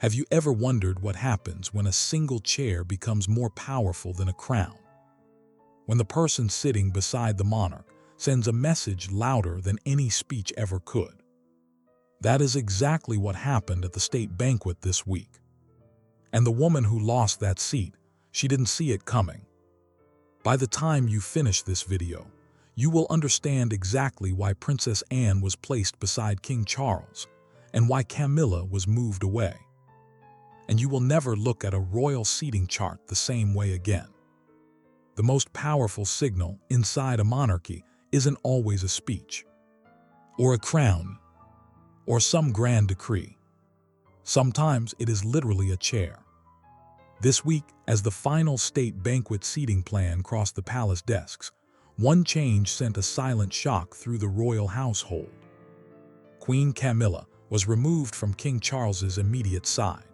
Have you ever wondered what happens when a single chair becomes more powerful than a crown? When the person sitting beside the monarch sends a message louder than any speech ever could? That is exactly what happened at the state banquet this week. And the woman who lost that seat, she didn't see it coming. By the time you finish this video, you will understand exactly why Princess Anne was placed beside King Charles and why Camilla was moved away. And you will never look at a royal seating chart the same way again. The most powerful signal inside a monarchy isn't always a speech, or a crown, or some grand decree. Sometimes it is literally a chair. This week, as the final state banquet seating plan crossed the palace desks, one change sent a silent shock through the royal household. Queen Camilla was removed from King Charles's immediate side,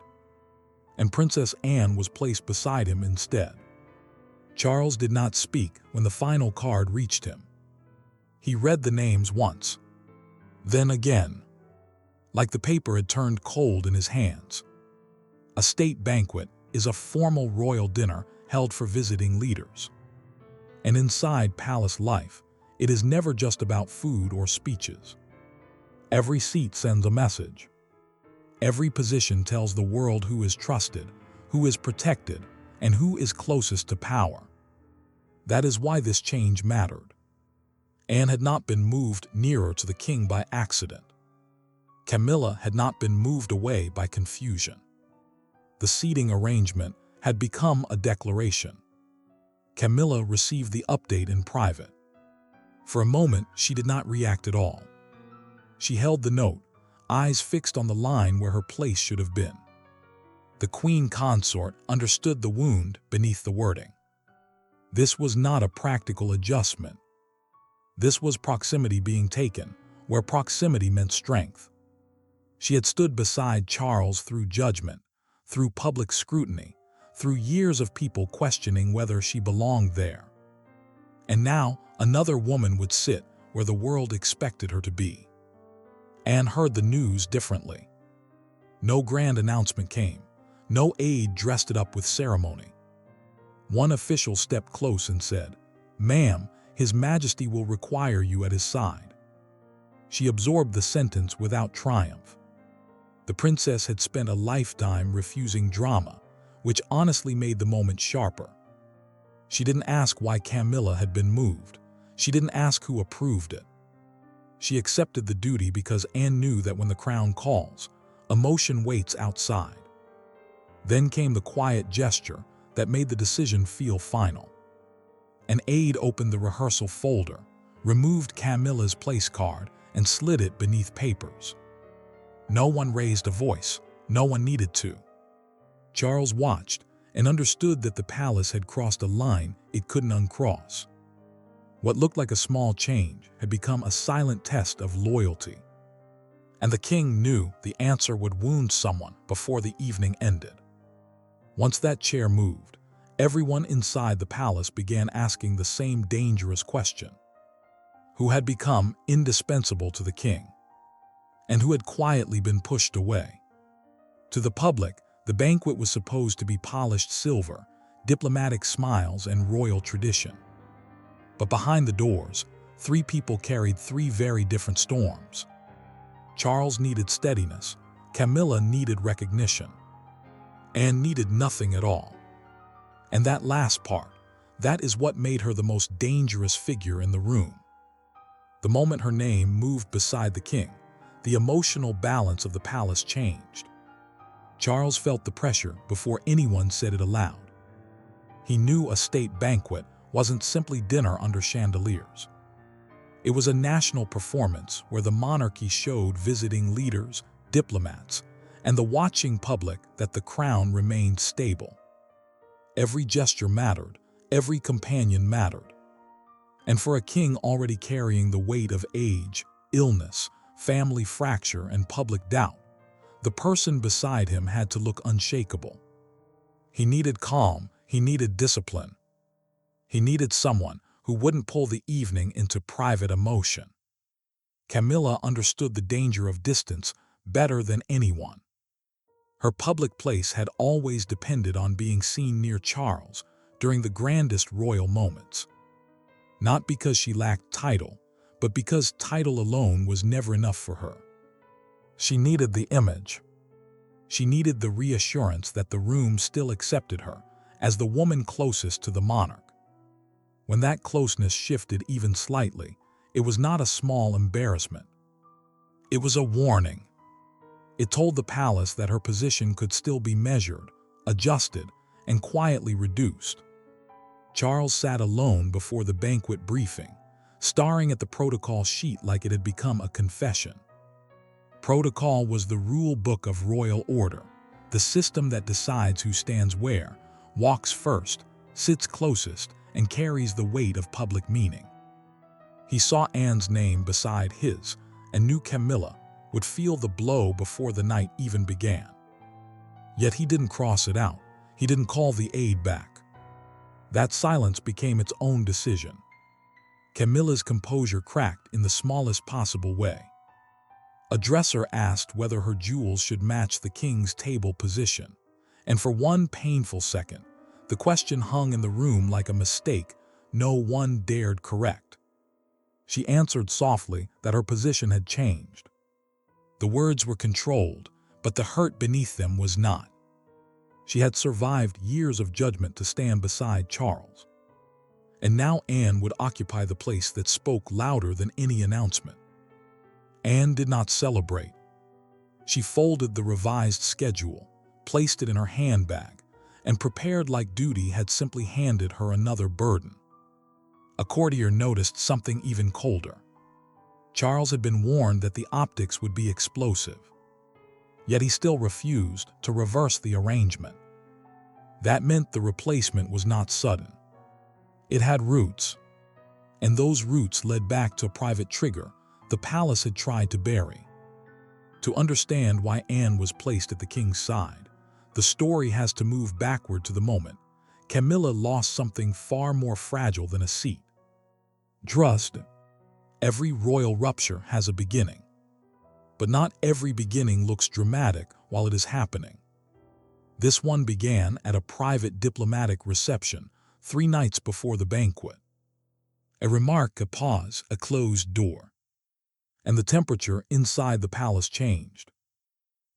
and Princess Anne was placed beside him instead. Charles did not speak when the final card reached him. He read the names once, then again, like the paper had turned cold in his hands. A state banquet is a formal royal dinner held for visiting leaders. And inside palace life, it is never just about food or speeches. Every seat sends a message. Every position tells the world who is trusted, who is protected, and who is closest to power. That is why this change mattered. Anne had not been moved nearer to the king by accident. Camilla had not been moved away by confusion. The seating arrangement had become a declaration. Camilla received the update in private. For a moment, she did not react at all. She held the note, eyes fixed on the line where her place should have been. The queen consort understood the wound beneath the wording. This was not a practical adjustment. This was proximity being taken, where proximity meant strength. She had stood beside Charles through judgment, through public scrutiny, through years of people questioning whether she belonged there. And now another woman would sit where the world expected her to be. Anne heard the news differently. No grand announcement came. No aide dressed it up with ceremony. One official stepped close and said, "Ma'am, His Majesty will require you at his side." She absorbed the sentence without triumph. The princess had spent a lifetime refusing drama, which honestly made the moment sharper. She didn't ask why Camilla had been moved. She didn't ask who approved it. She accepted the duty because Anne knew that when the crown calls, emotion waits outside. Then came the quiet gesture that made the decision feel final. An aide opened the rehearsal folder, removed Camilla's place card, and slid it beneath papers. No one raised a voice. No one needed to. Charles watched and understood that the palace had crossed a line it couldn't uncross. What looked like a small change had become a silent test of loyalty. And the king knew the answer would wound someone before the evening ended. Once that chair moved, everyone inside the palace began asking the same dangerous question. Who had become indispensable to the king? And who had quietly been pushed away? To the public, the banquet was supposed to be polished silver, diplomatic smiles, and royal tradition. But behind the doors, three people carried three very different storms. Charles needed steadiness. Camilla needed recognition. Anne needed nothing at all. And that last part, that is what made her the most dangerous figure in the room. The moment her name moved beside the king, the emotional balance of the palace changed. Charles felt the pressure before anyone said it aloud. He knew a state banquet wasn't simply dinner under chandeliers. It was a national performance where the monarchy showed visiting leaders, diplomats, and the watching public that the crown remained stable. Every gesture mattered, every companion mattered. And for a king already carrying the weight of age, illness, family fracture, and public doubt, the person beside him had to look unshakable. He needed calm, he needed discipline. He needed someone who wouldn't pull the evening into private emotion. Camilla understood the danger of distance better than anyone. Her public place had always depended on being seen near Charles during the grandest royal moments. Not because she lacked title, but because title alone was never enough for her. She needed the image. She needed the reassurance that the room still accepted her as the woman closest to the monarch. When that closeness shifted even slightly, it was not a small embarrassment. It was a warning. It told the palace that her position could still be measured, adjusted, and quietly reduced. Charles sat alone before the banquet briefing, staring at the protocol sheet like it had become a confession. Protocol was the rule book of royal order, the system that decides who stands where, walks first, sits closest, and carries the weight of public meaning. He saw Anne's name beside his and knew Camilla would feel the blow before the night even began. Yet he didn't cross it out. He didn't call the aide back. That silence became its own decision. Camilla's composure cracked in the smallest possible way. A dresser asked whether her jewels should match the king's table position, and for one painful second, the question hung in the room like a mistake no one dared correct. She answered softly that her position had changed. The words were controlled, but the hurt beneath them was not. She had survived years of judgment to stand beside Charles. And now Anne would occupy the place that spoke louder than any announcement. Anne did not celebrate. She folded the revised schedule, placed it in her handbag, and prepared like duty had simply handed her another burden. A courtier noticed something even colder. Charles had been warned that the optics would be explosive. Yet he still refused to reverse the arrangement. That meant the replacement was not sudden. It had roots, and those roots led back to a private trigger the palace had tried to bury. To understand why Anne was placed at the king's side, the story has to move backward to the moment Camilla lost something far more fragile than a seat. Trust. Every royal rupture has a beginning. But not every beginning looks dramatic while it is happening. This one began at a private diplomatic reception 3 nights before the banquet. A remark, a pause, a closed door. And the temperature inside the palace changed.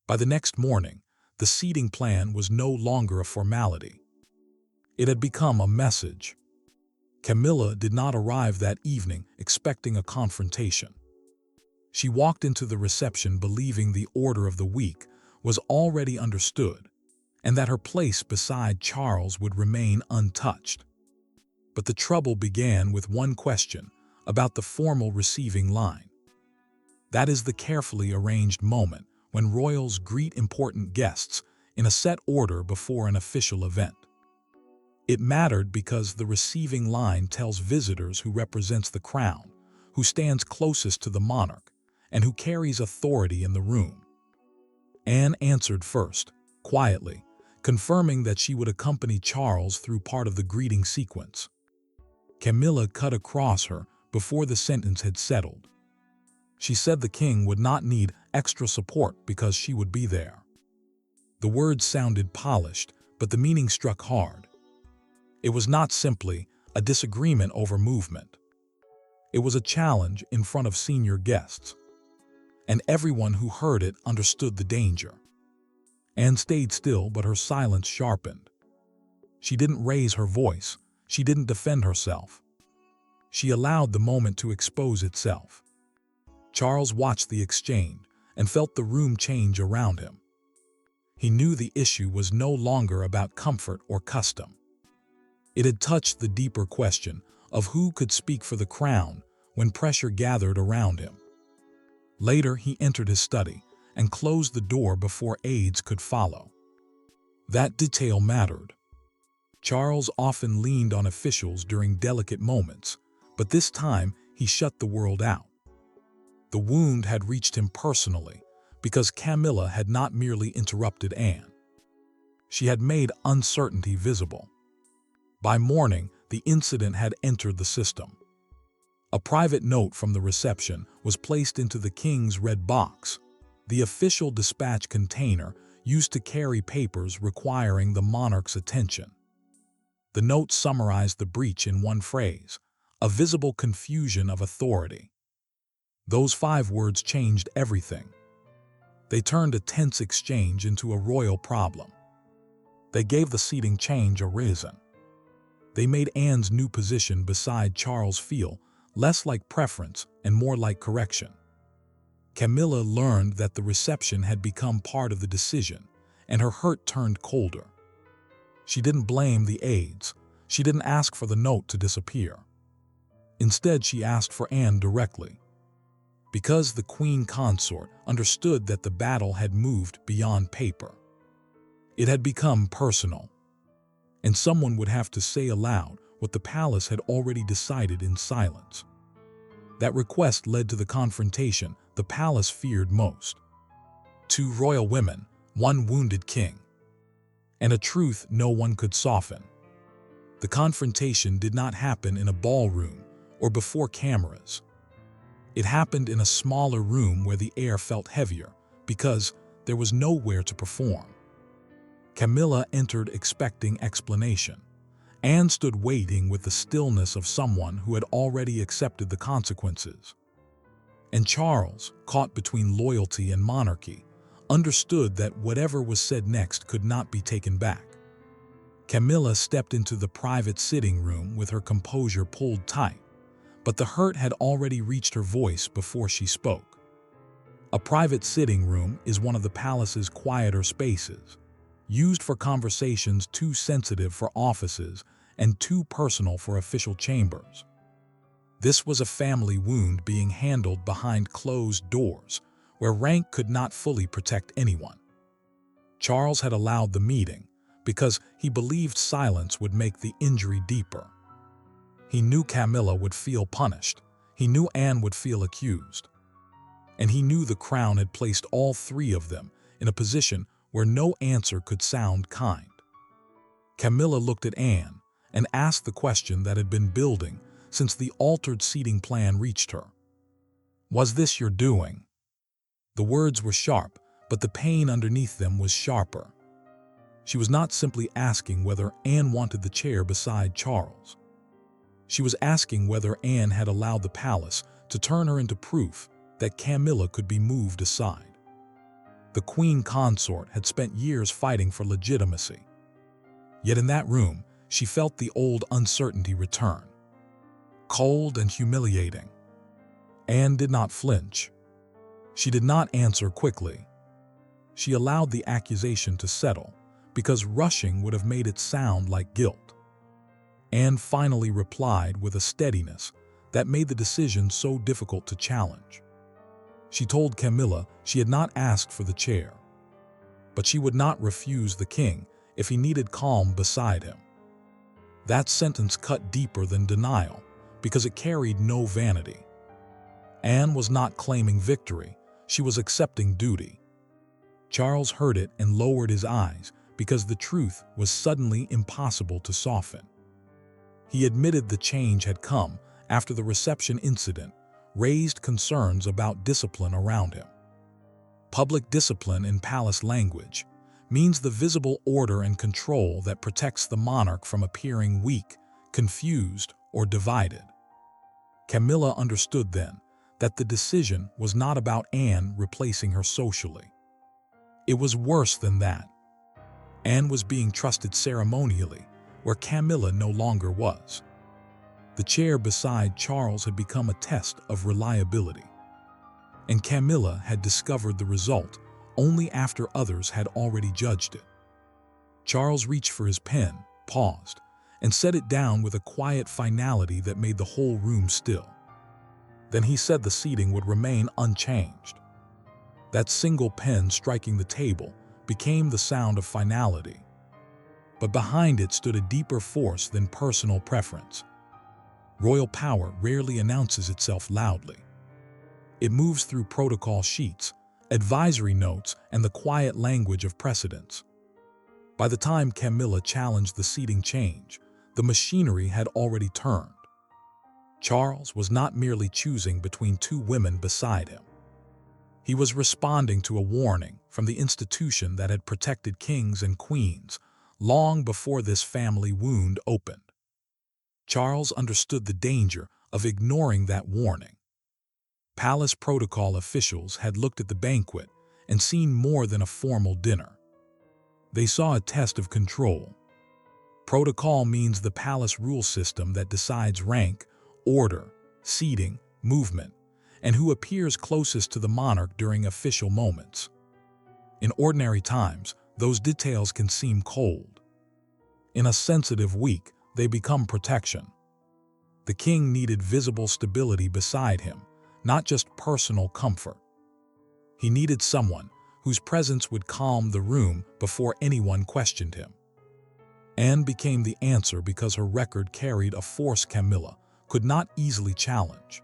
By the next morning, the seating plan was no longer a formality. It had become a message. Camilla did not arrive that evening expecting a confrontation. She walked into the reception believing the order of the week was already understood and that her place beside Charles would remain untouched. But the trouble began with one question about the formal receiving line. That is the carefully arranged moment when royals greet important guests in a set order before an official event. It mattered because the receiving line tells visitors who represents the crown, who stands closest to the monarch, and who carries authority in the room. Anne answered first, quietly, confirming that she would accompany Charles through part of the greeting sequence. Camilla cut across her before the sentence had settled. She said the king would not need extra support because she would be there. The words sounded polished, but the meaning struck hard. It was not simply a disagreement over movement. It was a challenge in front of senior guests. And everyone who heard it understood the danger. Anne stayed still, but her silence sharpened. She didn't raise her voice. She didn't defend herself. She allowed the moment to expose itself. Charles watched the exchange and felt the room change around him. He knew the issue was no longer about comfort or custom. It had touched the deeper question of who could speak for the crown when pressure gathered around him. Later, he entered his study and closed the door before aides could follow. That detail mattered. Charles often leaned on officials during delicate moments, but this time he shut the world out. The wound had reached him personally because Camilla had not merely interrupted Anne. She had made uncertainty visible. By morning, the incident had entered the system. A private note from the reception was placed into the king's red box, the official dispatch container used to carry papers requiring the monarch's attention. The note summarized the breach in one phrase: a visible confusion of authority. Those 5 words changed everything. They turned a tense exchange into a royal problem. They gave the seating change a reason. They made Anne's new position beside Charles feel less like preference and more like correction. Camilla learned that the reception had become part of the decision, and her hurt turned colder. She didn't blame the aides. She didn't ask for the note to disappear. Instead, she asked for Anne directly. Because the Queen Consort understood that the battle had moved beyond paper. It had become personal, and someone would have to say aloud what the palace had already decided in silence. That request led to the confrontation the palace feared most. 2 royal women, 1 wounded king, and a truth no one could soften. The confrontation did not happen in a ballroom or before cameras. It happened in a smaller room where the air felt heavier because there was nowhere to perform. Camilla entered expecting explanation. Anne stood waiting with the stillness of someone who had already accepted the consequences. And Charles, caught between loyalty and monarchy, understood that whatever was said next could not be taken back. Camilla stepped into the private sitting room with her composure pulled tight, but the hurt had already reached her voice before she spoke. A private sitting room is one of the palace's quieter spaces, used for conversations too sensitive for offices and too personal for official chambers. This was a family wound being handled behind closed doors, where rank could not fully protect anyone. Charles had allowed the meeting because he believed silence would make the injury deeper. He knew Camilla would feel punished. He knew Anne would feel accused. And he knew the crown had placed all 3 of them in a position where no answer could sound kind. Camilla looked at Anne and asked the question that had been building since the altered seating plan reached her. "Was this your doing?" The words were sharp, but the pain underneath them was sharper. She was not simply asking whether Anne wanted the chair beside Charles. She was asking whether Anne had allowed the palace to turn her into proof that Camilla could be moved aside. The Queen Consort had spent years fighting for legitimacy. Yet in that room, she felt the old uncertainty return. Cold and humiliating. Anne did not flinch. She did not answer quickly. She allowed the accusation to settle, because rushing would have made it sound like guilt. Anne finally replied with a steadiness that made the decision so difficult to challenge. She told Camilla she had not asked for the chair, but she would not refuse the king if he needed calm beside him. That sentence cut deeper than denial because it carried no vanity. Anne was not claiming victory, she was accepting duty. Charles heard it and lowered his eyes because the truth was suddenly impossible to soften. He admitted the change had come after the reception incident raised concerns about discipline around him. Public discipline in palace language means the visible order and control that protects the monarch from appearing weak, confused, or divided. Camilla understood then that the decision was not about Anne replacing her socially. It was worse than that. Anne was being trusted ceremonially, where Camilla no longer was. The chair beside Charles had become a test of reliability. And Camilla had discovered the result only after others had already judged it. Charles reached for his pen, paused, and set it down with a quiet finality that made the whole room still. Then he said the seating would remain unchanged. That single pen striking the table became the sound of finality. But behind it stood a deeper force than personal preference. Royal power rarely announces itself loudly. It moves through protocol sheets, advisory notes, and the quiet language of precedents. By the time Camilla challenged the seating change, the machinery had already turned. Charles was not merely choosing between 2 women beside him. He was responding to a warning from the institution that had protected kings and queens long before this family wound opened. Charles understood the danger of ignoring that warning. Palace protocol officials had looked at the banquet and seen more than a formal dinner. They saw a test of control. Protocol means the palace rule system that decides rank, order, seating, movement, and who appears closest to the monarch during official moments. In ordinary times, those details can seem cold. In a sensitive week, they become protection. The king needed visible stability beside him, not just personal comfort. He needed someone whose presence would calm the room before anyone questioned him. Anne became the answer because her record carried a force Camilla could not easily challenge.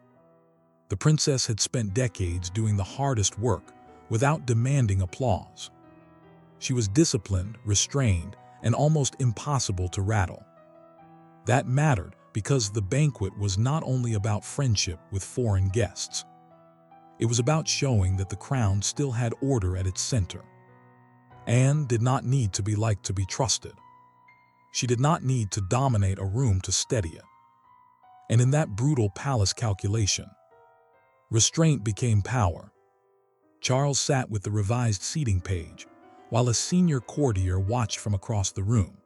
The princess had spent decades doing the hardest work without demanding applause. She was disciplined, restrained, and almost impossible to rattle. That mattered because the banquet was not only about friendship with foreign guests. It was about showing that the crown still had order at its center. Anne did not need to be liked to be trusted. She did not need to dominate a room to steady it. And in that brutal palace calculation, restraint became power. Charles sat with the revised seating page, while a senior courtier watched from across the room.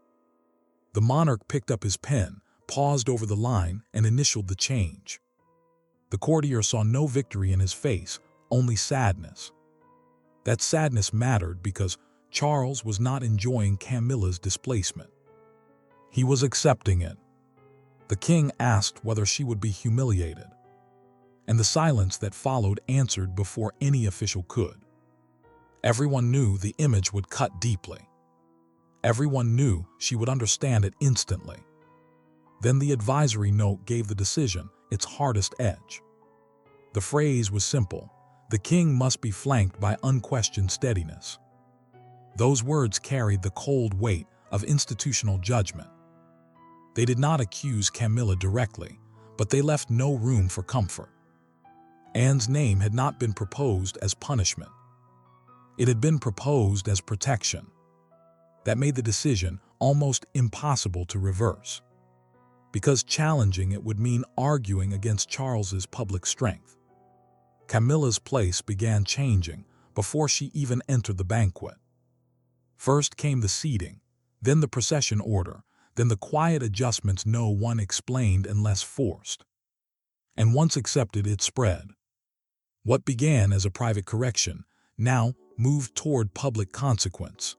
The monarch picked up his pen, paused over the line, and initialed the change. The courtier saw no victory in his face, only sadness. That sadness mattered because Charles was not enjoying Camilla's displacement. He was accepting it. The king asked whether she would be humiliated, and the silence that followed answered before any official could. Everyone knew the image would cut deeply. Everyone knew she would understand it instantly. Then the advisory note gave the decision its hardest edge. The phrase was simple: the king must be flanked by unquestioned steadiness. Those words carried the cold weight of institutional judgment. They did not accuse Camilla directly, but they left no room for comfort. Anne's name had not been proposed as punishment. It had been proposed as protection. That made the decision almost impossible to reverse, because challenging it would mean arguing against Charles's public strength. Camilla's place began changing before she even entered the banquet. First came the seating, then the procession order, then the quiet adjustments no one explained unless forced. And once accepted, it spread. What began as a private correction now moved toward public consequence.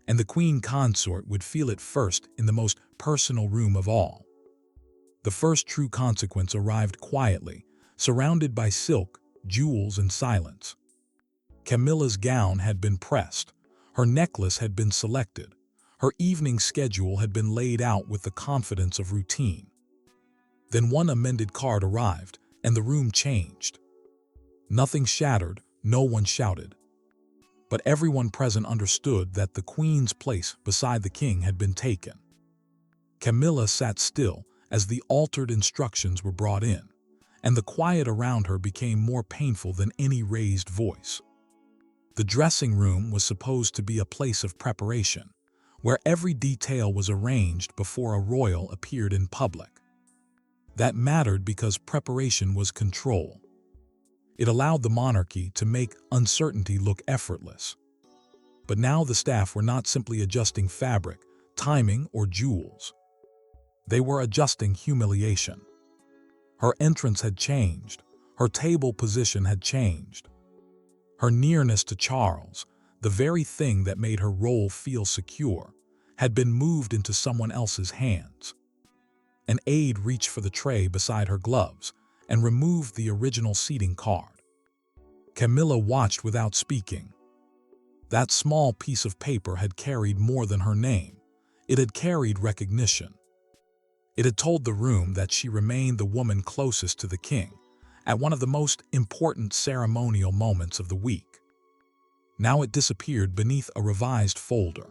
And the queen consort would feel it first in the most personal room of all. The first true consequence arrived quietly, surrounded by silk, jewels, and silence. Camilla's gown had been pressed, her necklace had been selected, her evening schedule had been laid out with the confidence of routine. Then one amended card arrived, and the room changed. Nothing shattered, no one shouted. But everyone present understood that the queen's place beside the king had been taken. Camilla sat still as the altered instructions were brought in, and the quiet around her became more painful than any raised voice. The dressing room was supposed to be a place of preparation, where every detail was arranged before a royal appeared in public. That mattered because preparation was control. It allowed the monarchy to make uncertainty look effortless. But now the staff were not simply adjusting fabric, timing, or jewels. They were adjusting humiliation. Her entrance had changed. Her table position had changed. Her nearness to Charles, the very thing that made her role feel secure, had been moved into someone else's hands. An aide reached for the tray beside her gloves and removed the original seating card. Camilla watched without speaking. That small piece of paper had carried more than her name. It had carried recognition. It had told the room that she remained the woman closest to the king at one of the most important ceremonial moments of the week. Now it disappeared beneath a revised folder.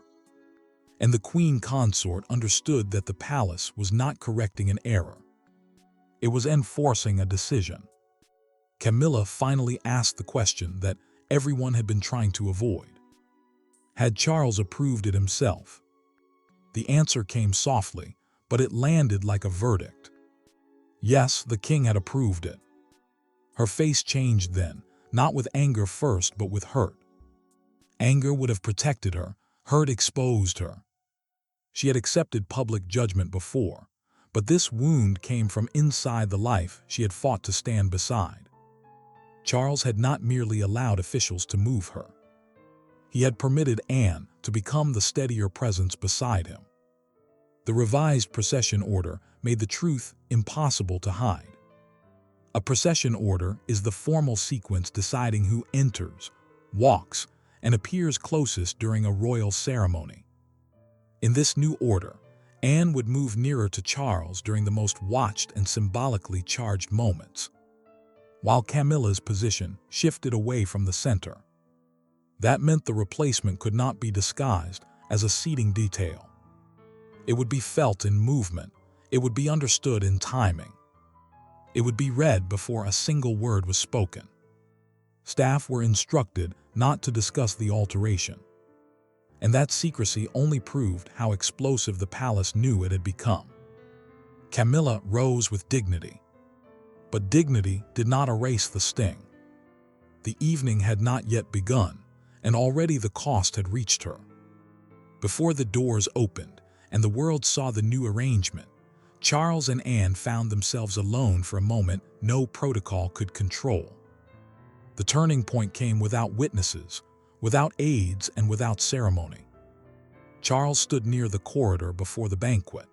And the queen consort understood that the palace was not correcting an error. It was enforcing a decision. Camilla finally asked the question that everyone had been trying to avoid. Had Charles approved it himself? The answer came softly, but it landed like a verdict. Yes, the king had approved it. Her face changed then, not with anger first, but with hurt. Anger would have protected her, hurt exposed her. She had accepted public judgment before, but this wound came from inside the life she had fought to stand beside. Charles had not merely allowed officials to move her. He had permitted Anne to become the steadier presence beside him. The revised procession order made the truth impossible to hide. A procession order is the formal sequence deciding who enters, walks, and appears closest during a royal ceremony. In this new order, Anne would move nearer to Charles during the most watched and symbolically charged moments, while Camilla's position shifted away from the center. That meant the replacement could not be disguised as a seating detail. It would be felt in movement. It would be understood in timing. It would be read before a single word was spoken. Staff were instructed not to discuss the alteration. And that secrecy only proved how explosive the palace knew it had become. Camilla rose with dignity. But dignity did not erase the sting. The evening had not yet begun, and already the cost had reached her. Before the doors opened and the world saw the new arrangement, Charles and Anne found themselves alone for a moment no protocol could control. The turning point came without witnesses, without aides, and without ceremony. Charles stood near the corridor before the banquet,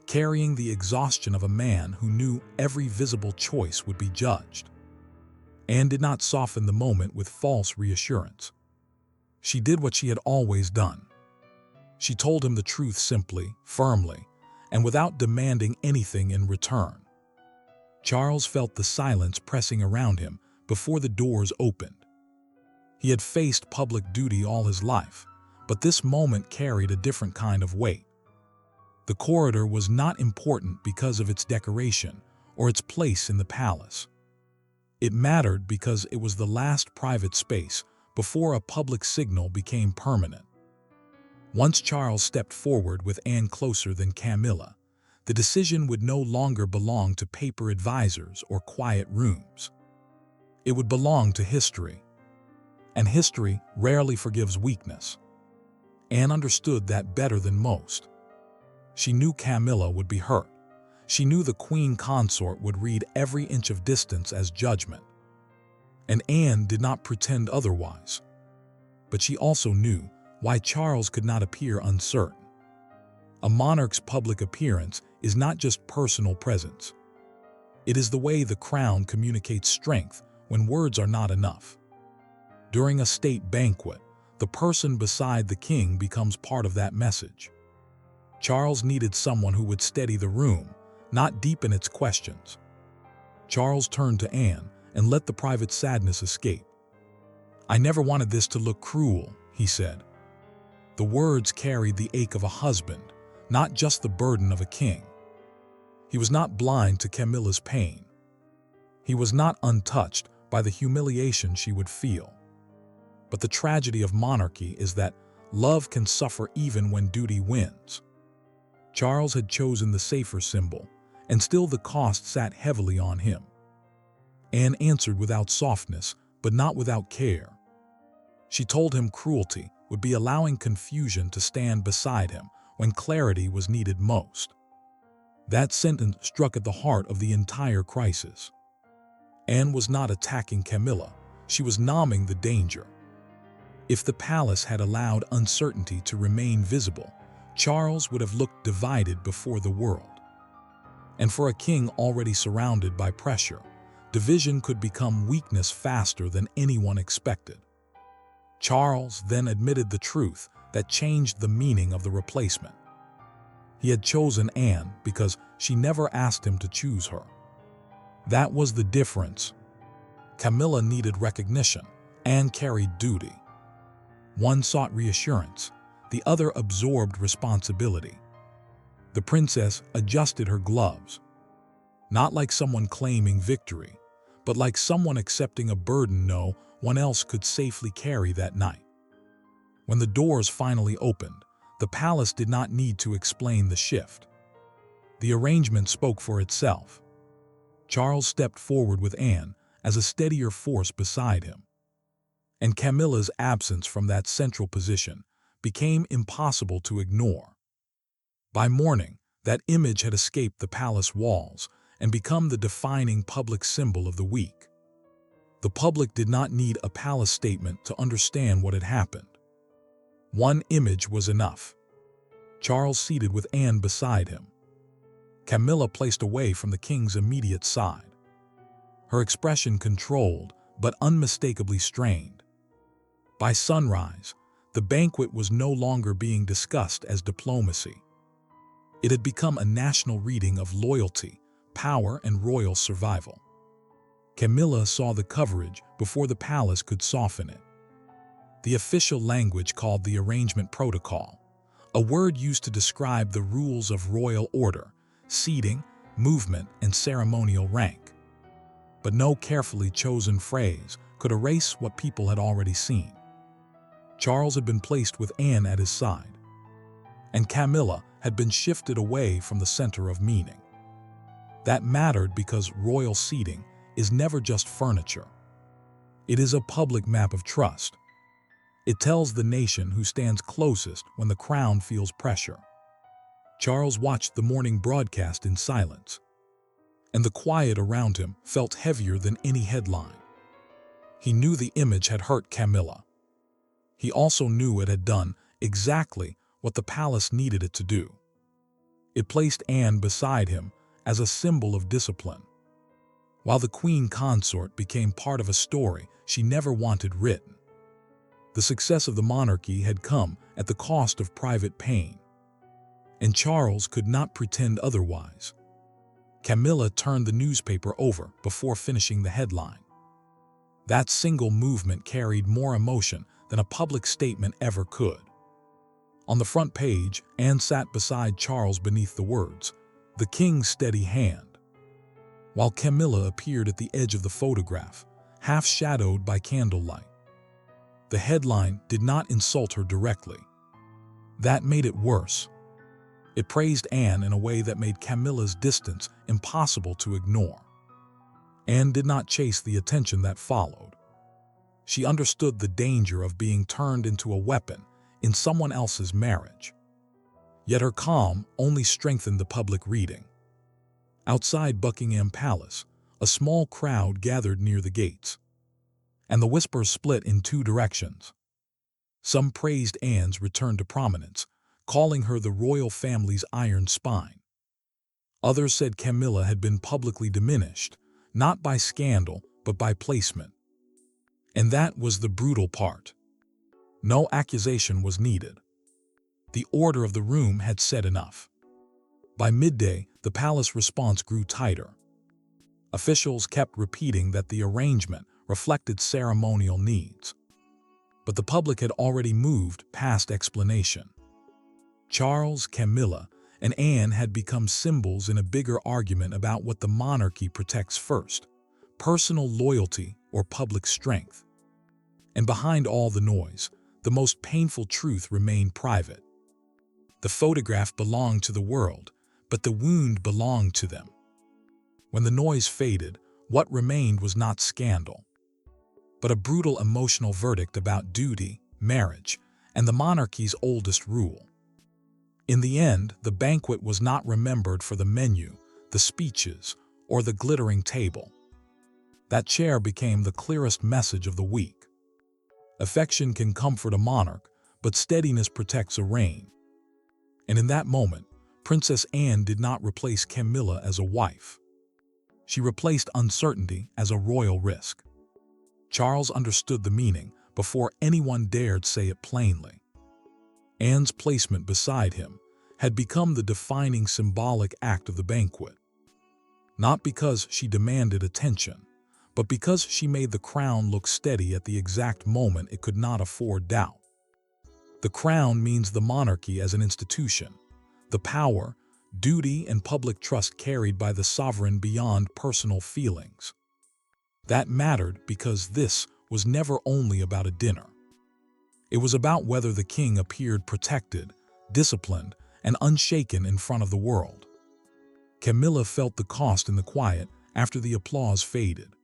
carrying the exhaustion of a man who knew every visible choice would be judged. Anne did not soften the moment with false reassurance. She did what she had always done. She told him the truth simply, firmly, and without demanding anything in return. Charles felt the silence pressing around him before the doors opened. He had faced public duty all his life, but this moment carried a different kind of weight. The corridor was not important because of its decoration or its place in the palace. It mattered because it was the last private space before a public signal became permanent. Once Charles stepped forward with Anne closer than Camilla, the decision would no longer belong to paper advisors or quiet rooms. It would belong to history. And history rarely forgives weakness. Anne understood that better than most. She knew Camilla would be hurt. She knew the queen consort would read every inch of distance as judgment. And Anne did not pretend otherwise. But she also knew why Charles could not appear uncertain. A monarch's public appearance is not just personal presence. It is the way the crown communicates strength when words are not enough. During a state banquet, the person beside the king becomes part of that message. Charles needed someone who would steady the room, not deepen its questions. Charles turned to Anne and let the private sadness escape. "I never wanted this to look cruel," he said. The words carried the ache of a husband, not just the burden of a king. He was not blind to Camilla's pain. He was not untouched by the humiliation she would feel. But the tragedy of monarchy is that love can suffer even when duty wins. Charles had chosen the safer symbol, and still the cost sat heavily on him. Anne answered without softness, but not without care. She told him cruelty would be allowing confusion to stand beside him when clarity was needed most. That sentence struck at the heart of the entire crisis. Anne was not attacking Camilla, she was numbing the danger. If the palace had allowed uncertainty to remain visible, Charles would have looked divided before the world. And for a king already surrounded by pressure, division could become weakness faster than anyone expected. Charles then admitted the truth that changed the meaning of the replacement. He had chosen Anne because she never asked him to choose her. That was the difference. Camilla needed recognition, Anne carried duty. One sought reassurance, the other absorbed responsibility. The princess adjusted her gloves, not like someone claiming victory, but like someone accepting a burden no one else could safely carry that night. When the doors finally opened, the palace did not need to explain the shift. The arrangement spoke for itself. Charles stepped forward with Anne as a steadier force beside him, and Camilla's absence from that central position became impossible to ignore. By morning, that image had escaped the palace walls and become the defining public symbol of the week. The public did not need a palace statement to understand what had happened. One image was enough. Charles seated with Anne beside him, Camilla placed away from the king's immediate side, her expression controlled but unmistakably strained. By sunrise, the banquet was no longer being discussed as diplomacy. It had become a national reading of loyalty, power, and royal survival. Camilla saw the coverage before the palace could soften it. The official language called the arrangement protocol, a word used to describe the rules of royal order, seating, movement, and ceremonial rank. But no carefully chosen phrase could erase what people had already seen. Charles had been placed with Anne at his side, and Camilla had been shifted away from the center of meaning. That mattered because royal seating is never just furniture. It is a public map of trust. It tells the nation who stands closest when the crown feels pressure. Charles watched the morning broadcast in silence, and the quiet around him felt heavier than any headline. He knew the image had hurt Camilla. He also knew it had done exactly what the palace needed it to do. It placed Anne beside him as a symbol of discipline, while the queen consort became part of a story she never wanted written. The success of the monarchy had come at the cost of private pain, and Charles could not pretend otherwise. Camilla turned the newspaper over before finishing the headline. That single movement carried more emotion than a public statement ever could. On the front page, Anne sat beside Charles beneath the words, "The King's Steady Hand," while Camilla appeared at the edge of the photograph, half shadowed by candlelight. The headline did not insult her directly. That made it worse. It praised Anne in a way that made Camilla's distance impossible to ignore. Anne did not chase the attention that followed. She understood the danger of being turned into a weapon in someone else's marriage. Yet her calm only strengthened the public reading. Outside Buckingham Palace, a small crowd gathered near the gates, and the whispers split in two directions. Some praised Anne's return to prominence, calling her the royal family's iron spine. Others said Camilla had been publicly diminished, not by scandal, but by placement. And that was the brutal part. No accusation was needed. The order of the room had said enough. By midday, the palace response grew tighter. Officials kept repeating that the arrangement reflected ceremonial needs. But the public had already moved past explanation. Charles, Camilla, and Anne had become symbols in a bigger argument about what the monarchy protects first, personal loyalty or public strength. And behind all the noise, the most painful truth remained private. The photograph belonged to the world, but the wound belonged to them. When the noise faded, what remained was not scandal, but a brutal emotional verdict about duty, marriage, and the monarchy's oldest rule. In the end, the banquet was not remembered for the menu, the speeches, or the glittering table. That chair became the clearest message of the week. Affection can comfort a monarch, but steadiness protects a reign. And in that moment, Princess Anne did not replace Camilla as a wife. She replaced uncertainty as a royal risk. Charles understood the meaning before anyone dared say it plainly. Anne's placement beside him had become the defining symbolic act of the banquet. Not because she demanded attention, but because she made the crown look steady at the exact moment it could not afford doubt. The crown means the monarchy as an institution, the power, duty, and public trust carried by the sovereign beyond personal feelings. That mattered because this was never only about a dinner. It was about whether the king appeared protected, disciplined, and unshaken in front of the world. Camilla felt the cost in the quiet after the applause faded.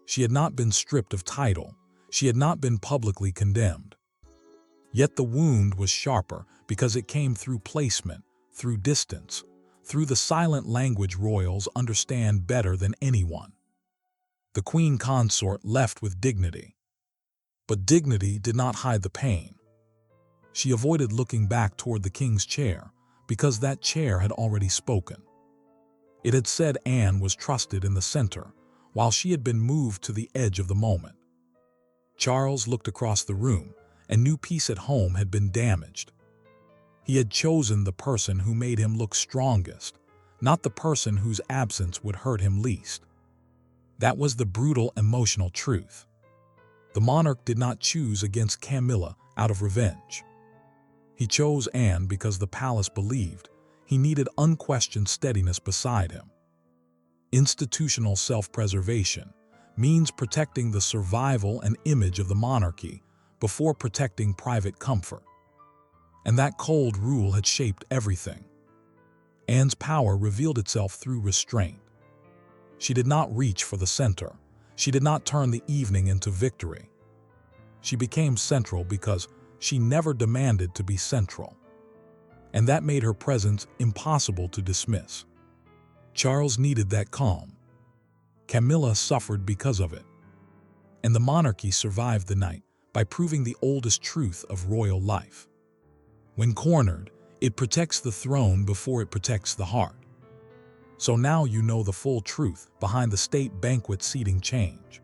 She had not been stripped of title. She had not been publicly condemned. Yet the wound was sharper because it came through placement, through distance, through the silent language royals understand better than anyone. The queen consort left with dignity. But dignity did not hide the pain. She avoided looking back toward the king's chair because that chair had already spoken. It had said Anne was trusted in the center, while she had been moved to the edge of the moment. Charles looked across the room and knew peace at home had been damaged. He had chosen the person who made him look strongest, not the person whose absence would hurt him least. That was the brutal emotional truth. The monarch did not choose against Camilla out of revenge. He chose Anne because the palace believed he needed unquestioned steadiness beside him. Institutional self-preservation means protecting the survival and image of the monarchy before protecting private comfort. And that cold rule had shaped everything. Anne's power revealed itself through restraint. She did not reach for the center. She did not turn the evening into victory. She became central because she never demanded to be central. And that made her presence impossible to dismiss. Charles needed that calm. Camilla suffered because of it. And the monarchy survived the night by proving the oldest truth of royal life. When cornered, it protects the throne before it protects the heart. So now you know the full truth behind the state banquet seating change.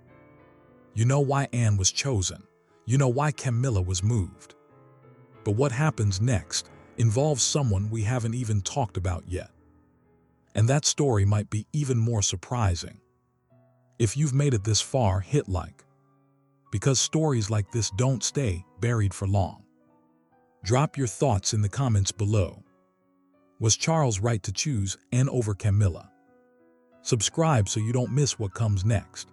You know why Anne was chosen. You know why Camilla was moved. But what happens next involves someone we haven't even talked about yet. And that story might be even more surprising. If you've made it this far, hit like. Because stories like this don't stay buried for long. Drop your thoughts in the comments below. Was Charles right to choose Anne over Camilla? Subscribe so you don't miss what comes next.